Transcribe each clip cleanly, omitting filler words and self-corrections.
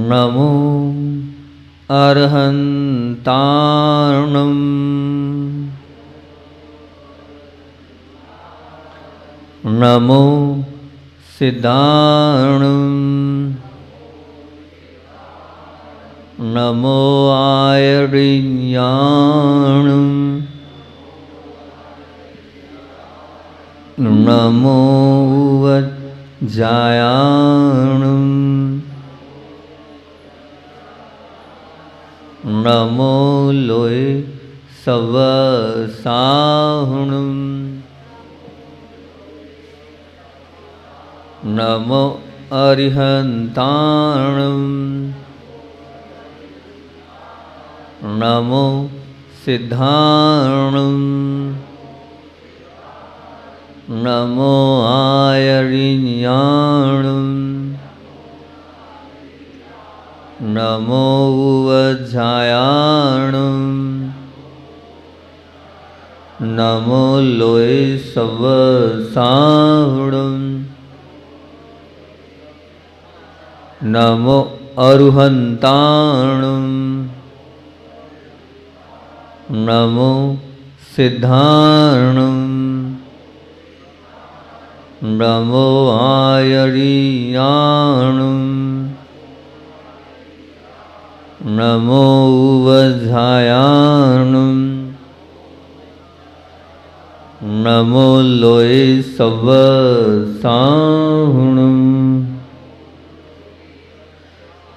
नमो अर्हन्तार्णम् नमो सिद्धार्णम् नमो आयर्याणम् नमो वज्जायाणम् नमो लोय सवसाहुणम् नमो अरिहन्ताणम् नमो सिद्धार्णम् नमो आयर्याणम् नमो वज्जायाणम् नमो लोय सवसाहुणम् नमो अरुहन्ताणम् नमो सिद्धार्णम् नमो आयर्याणम् नमो वज्जायाणम् नमो लोय सवसाहुणम्।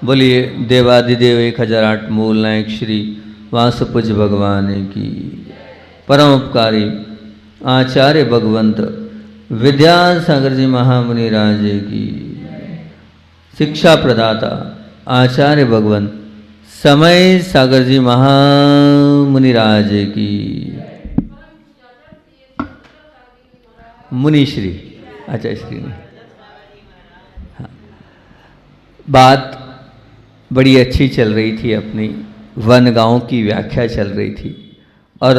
बोलिए देवादिदेव 1008 मूल नायक श्री वासुपूज्य भगवान की। परम उपकारी आचार्य भगवंत विद्यासागर जी महामुनि राजे की। शिक्षा प्रदाता आचार्य भगवंत समय सागर जी महामुनि राजे की। मुनिश्री अच्छा श्री ने हाँ। बात बड़ी अच्छी चल रही थी, अपनी वन गाँव की व्याख्या चल रही थी और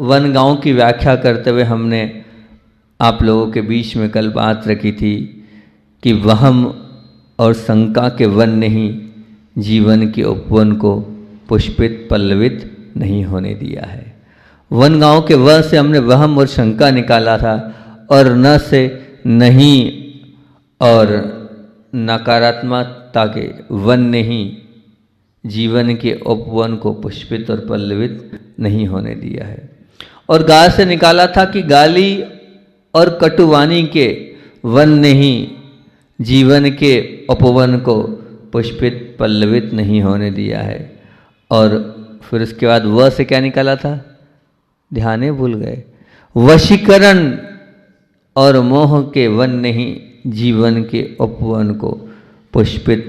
वन गाँव की व्याख्या करते हुए हमने आप लोगों के बीच में कल बात रखी थी कि वहम और शंका के वन ने ही जीवन के उपवन को पुष्पित पल्लवित नहीं होने दिया है। वन गाँव के व से हमने वहम और शंका निकाला था और न से नहीं और नकारात्मकता के वन ने ही जीवन के उपवन को पुष्पित और पल्लवित नहीं होने दिया है। और गा से निकाला था कि गाली और कटुवाणी के वन ने ही जीवन के उपवन को पुष्पित पल्लवित नहीं होने दिया है। और फिर उसके बाद वह से क्या निकाला था, ध्यान भूल गए। वशीकरण और मोह के वन ने ही जीवन के उपवन को पुष्पित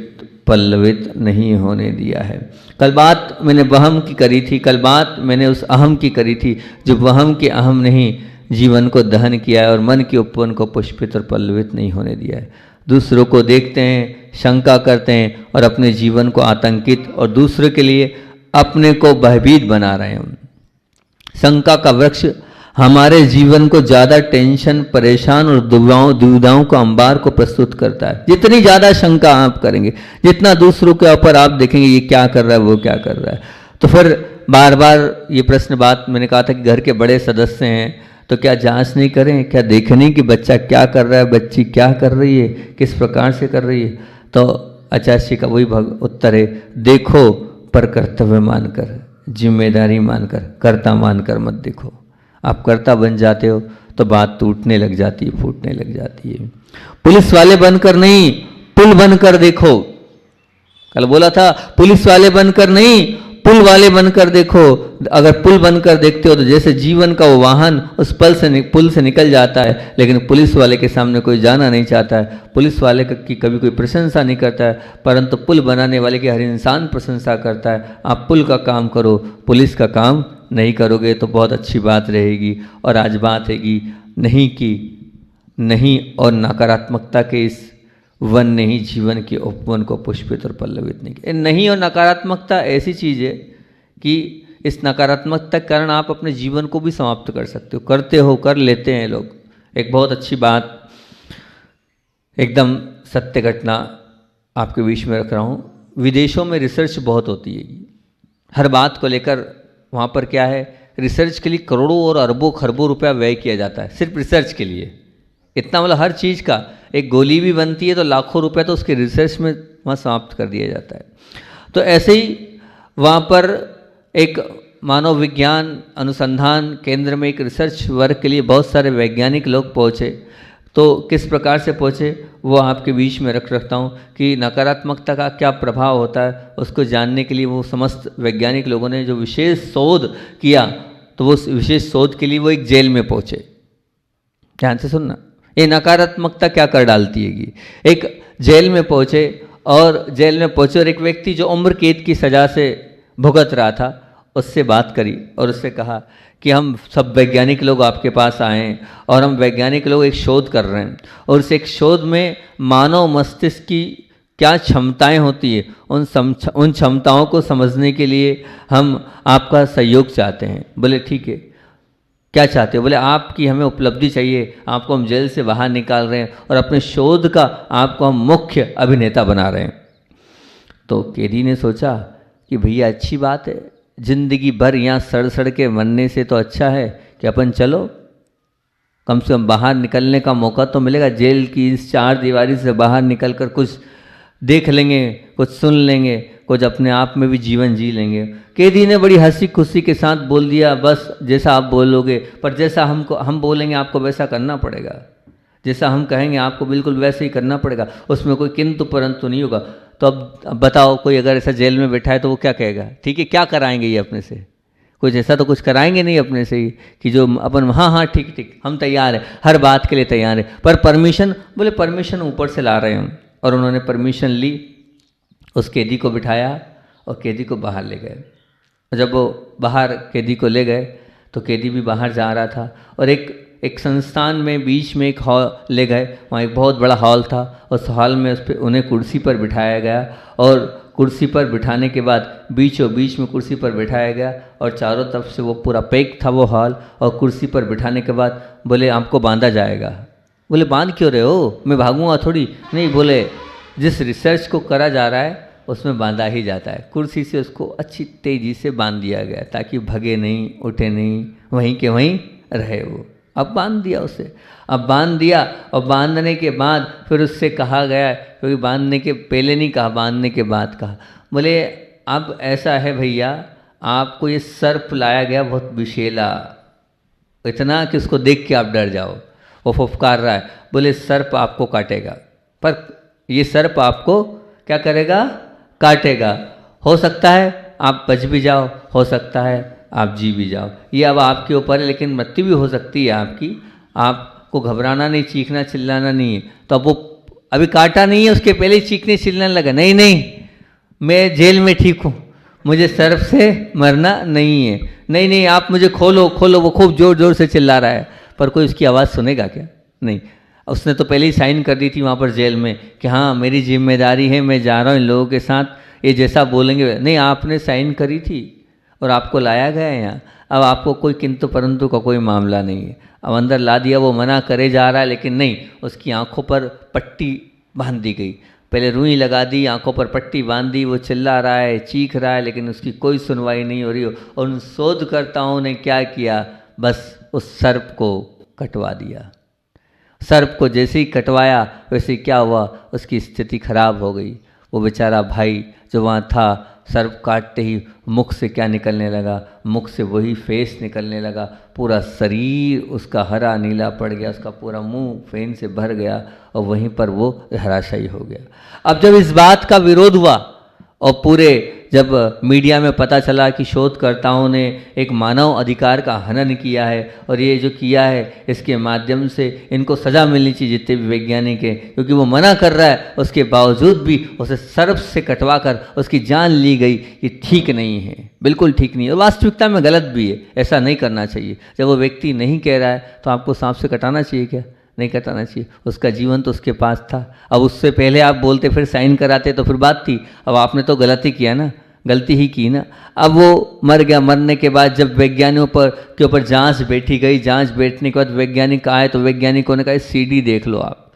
पल्लवित नहीं होने दिया है। कल बात मैंने वहम की करी थी, कल बात मैंने उस अहम की करी थी जो वहम के अहम ने ही जीवन को दहन किया है और मन के उपवन को पुष्पित और पल्लवित नहीं होने दिया है। दूसरों को देखते हैं, शंका करते हैं और अपने जीवन को आतंकित और दूसरों के लिए अपने को भयभीत बना रहे हैं। शंका का वृक्ष हमारे जीवन को ज़्यादा टेंशन, परेशान और दुविधाओं को अंबार को प्रस्तुत करता है। जितनी ज़्यादा शंका आप करेंगे, जितना दूसरों के ऊपर आप देखेंगे ये क्या कर रहा है, वो क्या कर रहा है, तो फिर बार बार ये प्रश्न बात मैंने कहा था कि घर के बड़े सदस्य हैं तो क्या जांच नहीं करें, क्या देखें कि बच्चा क्या कर रहा है, बच्ची क्या कर रही है, किस प्रकार से कर रही है। तो आचार्य का वही उत्तर है, देखो पर कर्तव्य मानकर, जिम्मेदारी मानकर, कर्ता मानकर मत देखो। आप कर्ता बन जाते हो तो बात टूटने लग जाती है, फूटने लग जाती है। पुलिस वाले बनकर नहीं, पुल बनकर देखो। कल बोला था पुलिस वाले बनकर नहीं, पुल वाले बनकर देखो। अगर पुल बनकर देखते हो तो जैसे जीवन का वो वाहन उस पुल से निकल जाता है, लेकिन पुलिस वाले के सामने कोई जाना नहीं चाहता है। पुलिस वाले की कभी कोई प्रशंसा नहीं करता है, परंतु पुल बनाने वाले की हर इंसान प्रशंसा करता है। आप पुल का काम करो, पुलिस का काम नहीं करोगे तो बहुत अच्छी बात रहेगी। और आज बात है कि नहीं की नहीं और नकारात्मकता के इस वन ने ही जीवन के उपवन को पुष्पित और पल्लवित नहीं किया। नहीं और नकारात्मकता ऐसी चीज़ है कि इस नकारात्मकता के कारण आप अपने जीवन को भी समाप्त कर सकते हो, करते हो, कर लेते हैं लोग। एक बहुत अच्छी बात, एकदम सत्य घटना आपके बीच में रख रहा हूँ। विदेशों में रिसर्च बहुत होती है, हर बात को लेकर वहाँ पर क्या है, रिसर्च के लिए करोड़ों और अरबों खरबों रुपया व्यय किया जाता है सिर्फ रिसर्च के लिए। इतना मतलब हर चीज़ का, एक गोली भी बनती है तो लाखों रुपया तो उसके रिसर्च में वहाँ समाप्त कर दिया जाता है। तो ऐसे ही वहाँ पर एक मानव विज्ञान अनुसंधान केंद्र में एक रिसर्च वर्क के लिए बहुत सारे वैज्ञानिक लोग पहुँचे। तो किस प्रकार से पहुँचे वो आपके बीच में रखता हूँ कि नकारात्मकता का क्या प्रभाव होता है उसको जानने के लिए वो समस्त वैज्ञानिक लोगों ने जो विशेष शोध किया, तो वो विशेष शोध के लिए वो एक जेल में पहुँचे। ध्यान से सुनना, ये नकारात्मकता क्या कर डालती है। एक जेल में पहुँचे और जेल में पहुँचे और एक व्यक्ति जो उम्र कैद की सज़ा से भुगत रहा था उससे बात करी और उससे कहा कि हम सब वैज्ञानिक लोग आपके पास आए हैं और हम वैज्ञानिक लोग एक शोध कर रहे हैं और उस एक शोध में मानव मस्तिष्क की क्या क्षमताएं होती है उन क्षमताओं को समझने के लिए हम आपका सहयोग चाहते हैं। बोले ठीक है, क्या चाहते हो? बोले आपकी हमें उपलब्धि चाहिए, आपको हम जेल से बाहर निकाल रहे हैं और अपने शोध का आपको हम मुख्य अभिनेता बना रहे हैं। तो कैदी ने सोचा कि भैया अच्छी बात है, जिंदगी भर यहाँ सड़ सड़ के मरने से तो अच्छा है कि अपन चलो कम से कम बाहर निकलने का मौका तो मिलेगा, जेल की इस चार दीवारी से बाहर निकल कर कुछ देख लेंगे, कुछ सुन लेंगे, कुछ अपने आप में भी जीवन जी लेंगे। कैदी ने बड़ी हंसी खुशी के साथ बोल दिया, बस जैसा आप बोलोगे, पर जैसा हम बोलेंगे आपको वैसा करना पड़ेगा, जैसा हम कहेंगे आपको बिल्कुल वैसे ही करना पड़ेगा, उसमें कोई किंतु परंतु नहीं होगा। तो अब बताओ कोई अगर ऐसा जेल में बैठा है तो वो क्या कहेगा? ठीक है, क्या कराएंगे ये अपने से? कुछ ऐसा तो कुछ कराएंगे नहीं अपने से ही कि जो अपन हाँ हाँ ठीक ठीक हम तैयार हैं, हर बात के लिए तैयार है। पर परमिशन, बोले परमिशन ऊपर से ला रहे हैं। और उन्होंने परमिशन ली, उस कैदी को बिठाया और कैदी को बाहर ले गए। जब वो बाहर कैदी को ले गए तो कैदी भी बाहर जा रहा था और एक संस्थान में बीच में एक हॉल ले गए, वहाँ एक बहुत बड़ा हॉल था। उस हॉल में उस पर उन्हें कुर्सी पर बिठाया गया और कुर्सी पर बिठाने के बाद बीचों बीच में कुर्सी पर बिठाया गया और चारों तरफ से वो पूरा पैक था वो हॉल। और कुर्सी पर बिठाने के बाद बोले आपको बांधा जाएगा। बोले बांध क्यों रहे हो, मैं भागूंगा थोड़ी। नहीं, बोले जिस रिसर्च को करा जा रहा है उसमें बांधा ही जाता है। कुर्सी से उसको अच्छी तेज़ी से बांध दिया गया ताकि भगे नहीं, उठे नहीं, वहीं के वहीं रहे वो। अब बांध दिया उसे, अब बांध दिया और बांधने के बाद फिर उससे कहा गया, क्योंकि बांधने के पहले नहीं कहा, बांधने के बाद कहा, बोले अब ऐसा है भैया, आपको ये सर्प लाया गया बहुत विषैला, इतना कि उसको देख के आप डर जाओ। वो फुफकार रहा है, बोले सर्प आपको काटेगा, पर ये सर्प आपको क्या करेगा? काटेगा। हो सकता है आप बच भी जाओ, हो सकता है आप जी भी जाओ, ये अब आपके ऊपर है, लेकिन मृत्यु भी हो सकती है आपकी। आपको घबराना नहीं, चीखना चिल्लाना नहीं है। तो अब वो अभी काटा नहीं है, उसके पहले ही चीखने चिल्लाने लगा, नहीं नहीं मैं जेल में ठीक हूँ, मुझे सर्प से मरना नहीं है, नहीं नहीं आप मुझे खोलो खोलो। वो खूब जोर जोर से चिल्ला रहा है, पर कोई उसकी आवाज़ सुनेगा क्या? नहीं। उसने तो पहले ही साइन कर दी थी वहाँ पर जेल में कि हाँ मेरी जिम्मेदारी है, मैं जा रहा हूँ इन लोगों के साथ, ये जैसा बोलेंगे। नहीं, आपने साइन करी थी और आपको लाया गया है यहाँ। अब आपको कोई किंतु परंतु का कोई मामला नहीं है। अब अंदर ला दिया, वो मना करे जा रहा है, लेकिन नहीं, उसकी आंखों पर पट्टी बांध दी गई। पहले रुई लगा दी, आंखों पर पट्टी बांध दी, वो चिल्ला रहा है, चीख रहा है, लेकिन उसकी कोई सुनवाई नहीं हो रही हो। और उन शोधकर्ताओं ने क्या किया, बस उस सर्प को कटवा दिया। सर्प को जैसे ही कटवाया वैसे ही क्या हुआ, उसकी स्थिति खराब हो गई। वो बेचारा भाई जो वहाँ था, सर्प काटते ही मुख से क्या निकलने लगा, मुख से वही फेस निकलने लगा, पूरा शरीर उसका हरा नीला पड़ गया, उसका पूरा मुंह फेन से भर गया और वहीं पर वो धराशायी हो गया। अब जब इस बात का विरोध हुआ और पूरे जब मीडिया में पता चला कि शोधकर्ताओं ने एक मानव अधिकार का हनन किया है और ये जो किया है इसके माध्यम से इनको सज़ा मिलनी चाहिए जितने भी वैज्ञानिक हैं, क्योंकि वो मना कर रहा है उसके बावजूद भी उसे सर्प से कटवा कर उसकी जान ली गई, ये ठीक नहीं है, बिल्कुल ठीक नहीं है, वास्तविकता में गलत भी है। ऐसा नहीं करना चाहिए। जब वो व्यक्ति नहीं कह रहा है तो आपको सांप से कटाना चाहिए क्या? नहीं कटाना चाहिए। उसका जीवन तो उसके पास था। अब उससे पहले आप बोलते फिर साइन कराते तो फिर बात थी। अब आपने तो गलती किया ना, गलती ही की ना। अब वो मर गया। मरने के बाद जब वैज्ञानिकों के ऊपर जांच बैठी गई, जांच बैठने के बाद वैज्ञानिक आए तो वैज्ञानिकों ने कहा सीडी देख लो आप,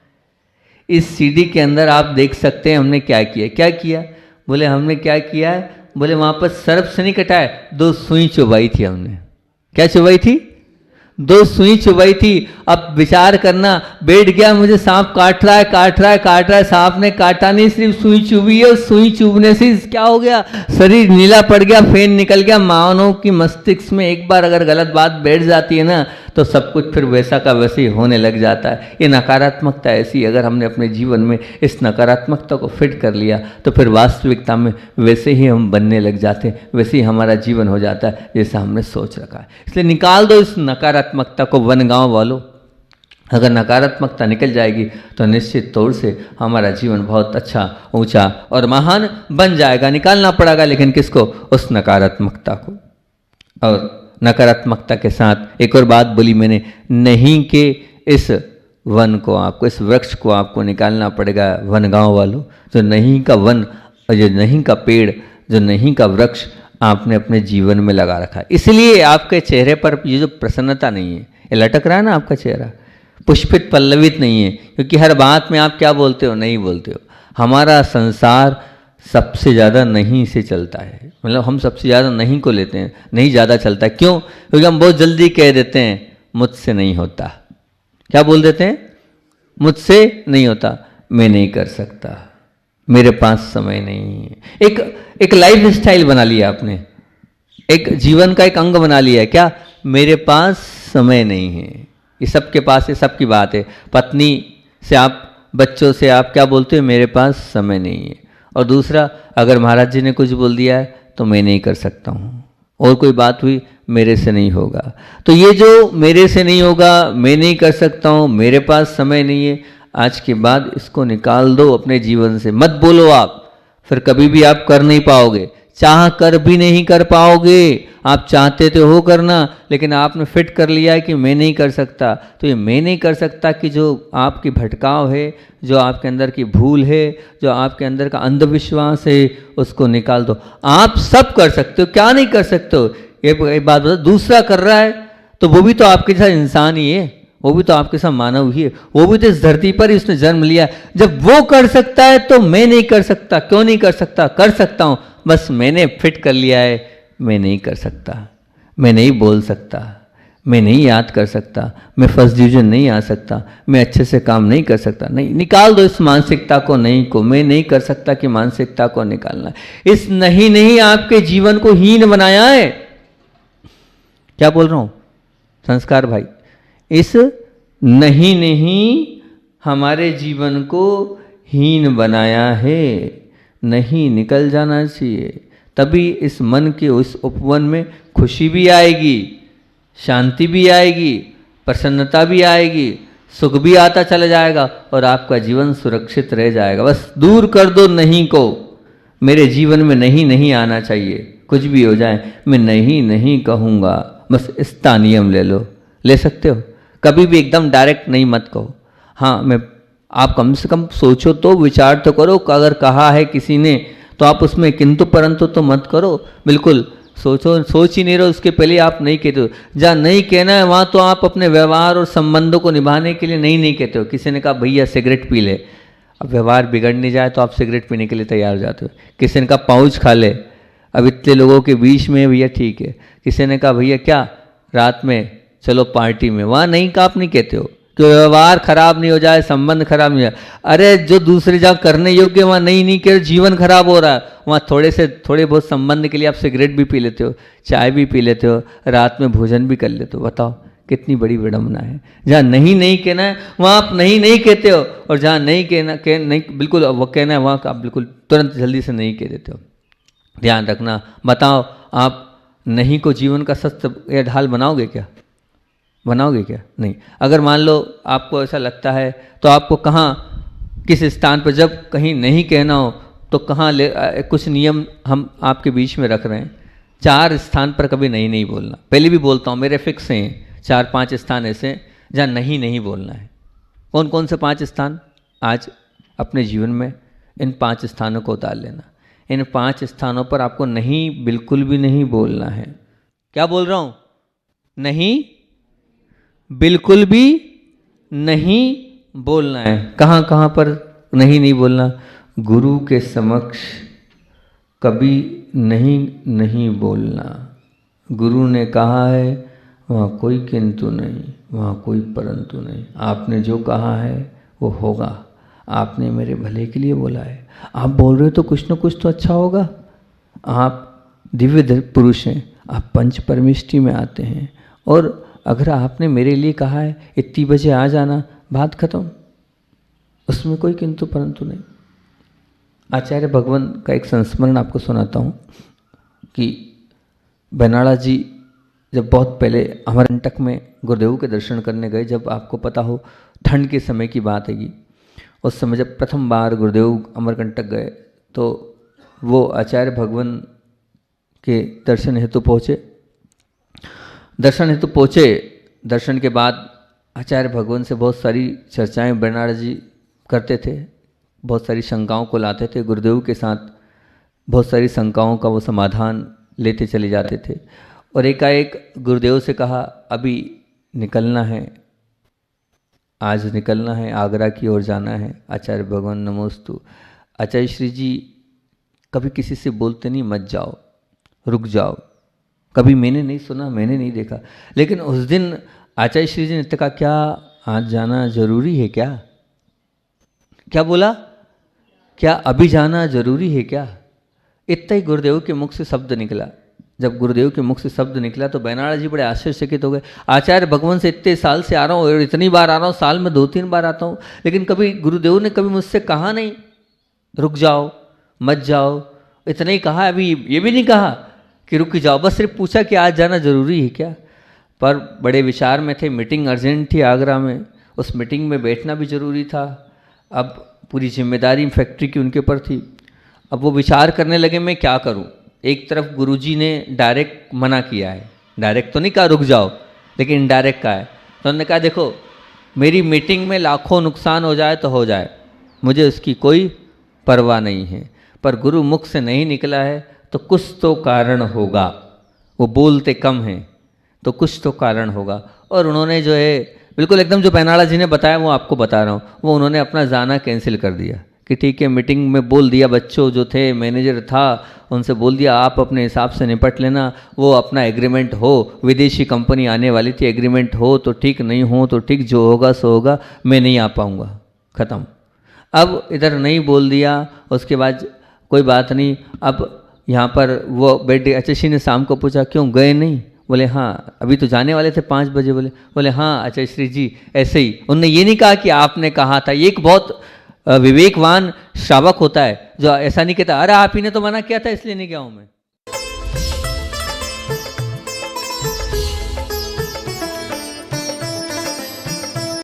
इस सीडी के अंदर आप देख सकते हैं हमने क्या किया। क्या किया? बोले हमने क्या किया है? बोले वहाँ पर सर्प से नहीं कटाए, 2 सुई चुबाई थी हमने। क्या चुबाई थी? 2 सुई चुबाई थी। अब विचार करना, बैठ गया मुझे सांप काट रहा है, काट रहा है, काट रहा है, सांप ने काटा नहीं, सिर्फ सुई चुभी है। सुई चुभने से क्या हो गया? शरीर नीला पड़ गया, फेन निकल गया। मानव की मस्तिष्क में एक बार अगर गलत बात बैठ जाती है ना, तो सब कुछ फिर वैसा का वैसे ही होने लग जाता है। ये नकारात्मकता ऐसी, अगर हमने अपने जीवन में इस नकारात्मकता को फिट कर लिया तो फिर वास्तविकता में वैसे ही हम बनने लग जाते हैं, वैसे ही हमारा जीवन हो जाता है जैसा हमने सोच रखा है। इसलिए निकाल दो इस नकारात्मकता को वनगांव वालों। अगर नकारात्मकता निकल जाएगी तो निश्चित तौर से हमारा जीवन बहुत अच्छा, ऊंचा और महान बन जाएगा। निकालना पड़ेगा, लेकिन किसको? उस नकारात्मकता को। और नकारात्मकता के साथ एक और बात बोली मैंने, नहीं के इस वन को आपको, इस वृक्ष को आपको निकालना पड़ेगा वनगांव वालों। जो नहीं का वन और जो नहीं का पेड़, जो नहीं का वृक्ष आपने अपने जीवन में लगा रखा है। इसलिए आपके चेहरे पर ये जो प्रसन्नता नहीं है, ये लटक रहा है ना आपका चेहरा, पुष्पित पल्लवित नहीं है, क्योंकि हर बात में आप क्या बोलते हो? नहीं बोलते हो। हमारा संसार सबसे ज़्यादा नहीं से चलता है, मतलब हम सबसे ज़्यादा नहीं को लेते हैं, नहीं ज़्यादा चलता है। क्यों? क्योंकि हम बहुत जल्दी कह देते हैं मुझसे नहीं होता। क्या बोल देते हैं? मुझसे नहीं होता, मैं नहीं कर सकता, मेरे पास समय नहीं है। एक लाइफ स्टाइल बना लिया आपने, एक जीवन का एक अंग बना लिया है। क्या? मेरे पास समय नहीं है। ये सबके पास है, सबकी बात है। पत्नी से आप, बच्चों से आप क्या बोलते हो? मेरे पास समय नहीं है। और दूसरा, अगर महाराज जी ने कुछ बोल दिया है तो मैं नहीं कर सकता हूँ, और कोई बात हुई मेरे से नहीं होगा। तो ये जो मेरे से नहीं होगा, मैं नहीं कर सकता हूँ, मेरे पास समय नहीं है, आज के बाद इसको निकाल दो अपने जीवन से। मत बोलो आप, फिर कभी भी आप कर नहीं पाओगे, चाह कर भी नहीं कर पाओगे। आप चाहते तो हो करना, लेकिन आपने फिट कर लिया है कि मैं नहीं कर सकता। तो ये मैं नहीं कर सकता कि जो आपकी भटकाव है, जो आपके अंदर की भूल है, जो आपके अंदर का अंधविश्वास है, उसको निकाल दो। आप सब कर सकते हो, क्या नहीं कर सकते हो? ये बात बता, दूसरा कर रहा है तो वो भी तो आपके साथ इंसान ही है, वो भी तो आपके साथ मानव ही है, वो भी तो इस धरती पर ही उसने जन्म लिया। जब वो कर सकता है तो मैं नहीं कर सकता। क्यों नहीं कर सकता? कर सकता हूँ, बस मैंने फिट कर लिया है, मैं नहीं कर सकता, मैं नहीं बोल सकता, मैं नहीं याद कर सकता, मैं फर्स्ट डिवीजन नहीं आ सकता, मैं अच्छे से काम नहीं कर सकता। नहीं, निकाल दो इस मानसिकता को, नहीं को, मैं नहीं कर सकता कि मानसिकता को निकालना। इस नहीं आपके जीवन को हीन बनाया है। क्या बोल रहा हूं संस्कार भाई? इस नहीं हमारे जीवन को हीन बनाया है। नहीं निकल जाना चाहिए, तभी इस मन के उस उपवन में खुशी भी आएगी, शांति भी आएगी, प्रसन्नता भी आएगी, सुख भी आता चला जाएगा और आपका जीवन सुरक्षित रह जाएगा। बस दूर कर दो नहीं को। मेरे जीवन में नहीं आना चाहिए, कुछ भी हो जाए मैं नहीं कहूँगा। बस इसका नियम ले लो, ले सकते हो। कभी भी एकदम डायरेक्ट नहीं मत कहो। हाँ, आप कम से कम सोचो तो, विचार तो करो। अगर कहा है किसी ने तो आप उसमें किंतु परंतु तो मत करो। बिल्कुल सोचो, सोच ही नहीं रहो, उसके पहले आप नहीं कहते हो। जहाँ नहीं कहना है वहाँ तो आप अपने व्यवहार और संबंधों को निभाने के लिए नहीं कहते हो। किसी ने कहा भैया सिगरेट पी ले, अब व्यवहार बिगड़ नहीं जाए तो आप सिगरेट पीने के लिए तैयार हो जाते हो। किसी ने कहा पाउच खा ले, अब इतने लोगों के बीच में भैया ठीक है। किसी ने कहा भैया क्या रात में चलो पार्टी में, वहाँ नहीं का आप नहीं कहते हो कि व्यवहार खराब नहीं हो जाए, संबंध खराब नहीं हो जाए। अरे जो दूसरे जगह करने योग्य वहाँ नहीं कह, जीवन खराब हो रहा है। वहाँ थोड़े बहुत संबंध के लिए आप सिगरेट भी पी लेते हो, चाय भी पी लेते हो, रात में भोजन भी कर लेते हो। बताओ कितनी बड़ी विडंबना है। जहाँ नहीं कहना है वहाँ आप नहीं कहते हो, और जहाँ नहीं बिल्कुल वो कहना है वहाँ आप बिल्कुल तुरंत जल्दी से नहीं कह देते हो। ध्यान रखना। बताओ आप नहीं को जीवन का सत्य ढाल बनाओगे क्या? बनाओगे क्या? नहीं। अगर मान लो आपको ऐसा लगता है तो आपको कहाँ, किस स्थान पर, जब कहीं नहीं कहना हो तो कहाँ कुछ नियम हम आपके बीच में रख रहे हैं। 4 स्थान पर कभी नहीं बोलना। पहले भी बोलता हूँ, मेरे फिक्स हैं 4-5 स्थान ऐसे जहाँ नहीं बोलना है। कौन कौन से 5 स्थान? आज अपने जीवन में इन 5 स्थानों को उतार लेना। इन 5 स्थानों पर आपको नहीं, बिल्कुल भी नहीं बोलना है। क्या बोल रहा हूँ? नहीं, बिल्कुल भी नहीं बोलना है। कहाँ पर नहीं बोलना? गुरु के समक्ष, कभी नहीं बोलना। गुरु ने कहा है वहाँ कोई किंतु नहीं, वहाँ कोई परंतु नहीं। आपने जो कहा है वो होगा, आपने मेरे भले के लिए बोला है। आप बोल रहे हो तो कुछ न कुछ तो अच्छा होगा। आप दिव्य पुरुष हैं, आप पंच परमिष्टि में आते हैं, और अगर आपने मेरे लिए कहा है इतनी बजे आ जाना, बात खत्म, उसमें कोई किंतु परंतु नहीं। आचार्य भगवान का एक संस्मरण आपको सुनाता हूँ कि बेनाड़ा जी जब बहुत पहले अमरकंटक में गुरुदेव के दर्शन करने गए, जब आपको पता हो ठंड के समय की बात हैगी, उस समय जब प्रथम बार गुरुदेव अमरकंटक गए तो वो आचार्य भगवान के दर्शन हेतु पहुँचे। दर्शन के बाद आचार्य भगवान से बहुत सारी चर्चाएं बेनाड़ा जी करते थे, बहुत सारी शंकाओं को लाते थे। गुरुदेव के साथ बहुत सारी शंकाओं का वो समाधान लेते चले जाते थे। और एकाएक गुरुदेव से कहा अभी निकलना है, आज निकलना है, आगरा की ओर जाना है। आचार्य भगवान नमोस्तु। आचार्य श्री जी कभी किसी से बोलते नहीं मत जाओ, रुक जाओ। कभी मैंने नहीं सुना, मैंने नहीं देखा, लेकिन उस दिन आचार्य श्री जी ने कहा क्या आज जाना जरूरी है क्या? क्या बोला? क्या अभी जाना जरूरी है क्या? इतना ही गुरुदेव के मुख से शब्द निकला। जब गुरुदेव के मुख से शब्द निकला तो बेनाड़ा जी बड़े आश्चर्यचकित हो गए। आचार्य भगवान से इतने साल से आ रहा हूँ और इतनी बार आ रहा हूँ, साल में 2-3 बार आता हूँ, लेकिन कभी गुरुदेव ने कभी मुझसे कहा नहीं रुक जाओ मत जाओ। इतना ही कहा, अभी ये भी नहीं कहा कि रुक जाओ, बस सिर्फ पूछा कि आज जाना जरूरी है क्या। पर बड़े विचार में थे, मीटिंग अर्जेंट थी आगरा में, उस मीटिंग में बैठना भी जरूरी था। अब पूरी जिम्मेदारी फैक्ट्री की उनके ऊपर थी। अब वो विचार करने लगे मैं क्या करूं। एक तरफ गुरुजी ने डायरेक्ट मना किया है, डायरेक्ट तो नहीं कहा रुक जाओ, लेकिन इनडायरेक्ट कहा है। तो उन्होंने कहा देखो मेरी मीटिंग में लाखों नुकसान हो जाए तो हो जाए, मुझे उसकी कोई परवाह नहीं है, पर गुरु मुख से नहीं निकला है तो कुछ तो कारण होगा। वो बोलते कम हैं तो कुछ तो कारण होगा। और उन्होंने जो है बिल्कुल एकदम जो बेनाड़ा जी ने बताया वो आपको बता रहा हूँ, वो उन्होंने अपना जाना कैंसिल कर दिया कि ठीक है, मीटिंग में बोल दिया, बच्चों जो थे मैनेजर था उनसे बोल दिया आप अपने हिसाब से निपट लेना, वो अपना एग्रीमेंट हो, विदेशी कंपनी आने वाली थी, एग्रीमेंट हो तो ठीक, नहीं हो तो ठीक, जो होगा सो होगा, मैं नहीं आ पाऊँगा, ख़त्म। अब इधर नहीं बोल दिया, उसके बाद कोई बात नहीं। अब यहाँ पर वो बेटे आचार्य ने शाम को पूछा क्यों गए नहीं? बोले हाँ अभी तो जाने वाले थे 5 बजे। बोले हाँ आचार्य श्री जी ऐसे ही। उनने ये नहीं कहा कि आपने कहा था। ये एक बहुत विवेकवान श्रावक होता है जो ऐसा नहीं कहता अरे आप ही ने तो मना किया था इसलिए नहीं गया हूँ मैं।